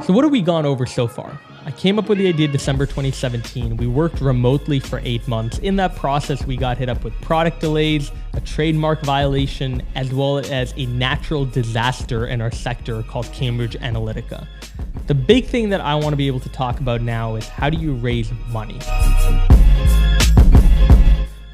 So what have we gone over so far? I came up with the idea December 2017. We worked remotely for 8 months. In that process, we got hit up with product delays, a trademark violation, as well as a natural disaster in our sector called Cambridge Analytica. The big thing that I want to be able to talk about now is how do you raise money?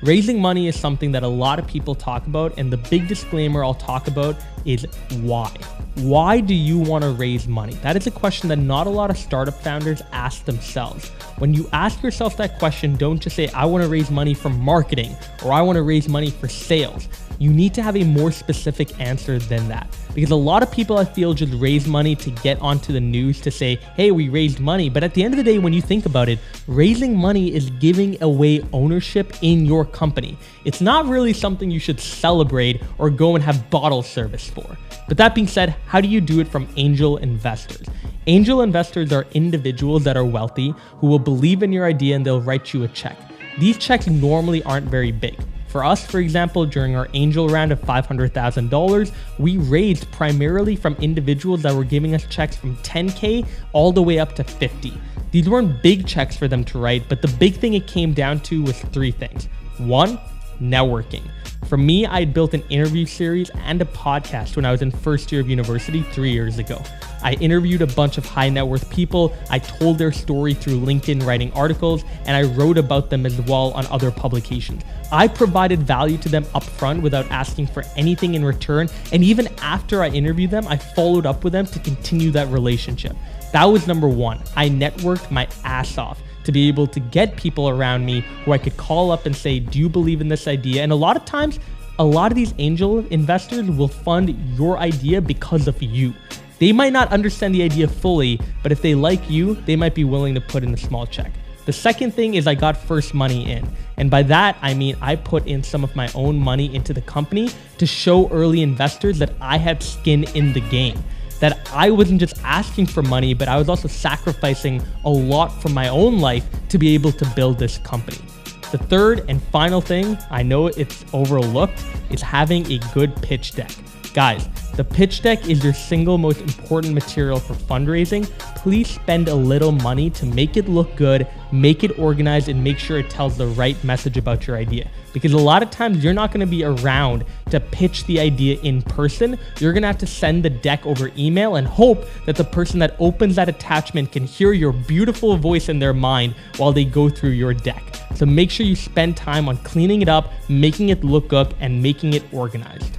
Raising money is something that a lot of people talk about, and the big disclaimer I'll talk about is why. Why do you want to raise money? That is a question that not a lot of startup founders ask themselves. When you ask yourself that question, don't just say, I want to raise money for marketing or I want to raise money for sales. You need to have a more specific answer than that. Because a lot of people, I feel, just raise money to get onto the news to say, hey, we raised money. But at the end of the day, when you think about it, raising money is giving away ownership in your company. It's not really something you should celebrate or go and have bottle service for. But that being said, how do you do it from angel investors? Angel investors are individuals that are wealthy who will believe in your idea and they'll write you a check. These checks normally aren't very big. For us, for example, during our angel round of $500,000, we raised primarily from individuals that were giving us checks from 10K all the way up to 50. These weren't big checks for them to write, but the big thing it came down to was 3 things. 1, networking. For me, I had built an interview series and a podcast when I was in first year of university 3 years ago. I interviewed a bunch of high net worth people. I told their story through LinkedIn writing articles, and I wrote about them as well on other publications. I provided value to them upfront without asking for anything in return. And even after I interviewed them, I followed up with them to continue that relationship. That was number 1. I networked my ass off to be able to get people around me who I could call up and say, do you believe in this idea? And a lot of times, a lot of these angel investors will fund your idea because of you. They might not understand the idea fully, but if they like you, they might be willing to put in a small check. The second thing is I got first money in. And by that, I mean I put in some of my own money into the company to show early investors that I had skin in the game. That I wasn't just asking for money, but I was also sacrificing a lot from my own life to be able to build this company. The third and final thing, I know it's overlooked, is having a good pitch deck. Guys, the pitch deck is your single most important material for fundraising. Please spend a little money to make it look good, make it organized, and make sure it tells the right message about your idea. Because a lot of times you're not going to be around to pitch the idea in person. You're going to have to send the deck over email and hope that the person that opens that attachment can hear your beautiful voice in their mind while they go through your deck. So make sure you spend time on cleaning it up, making it look good, and making it organized.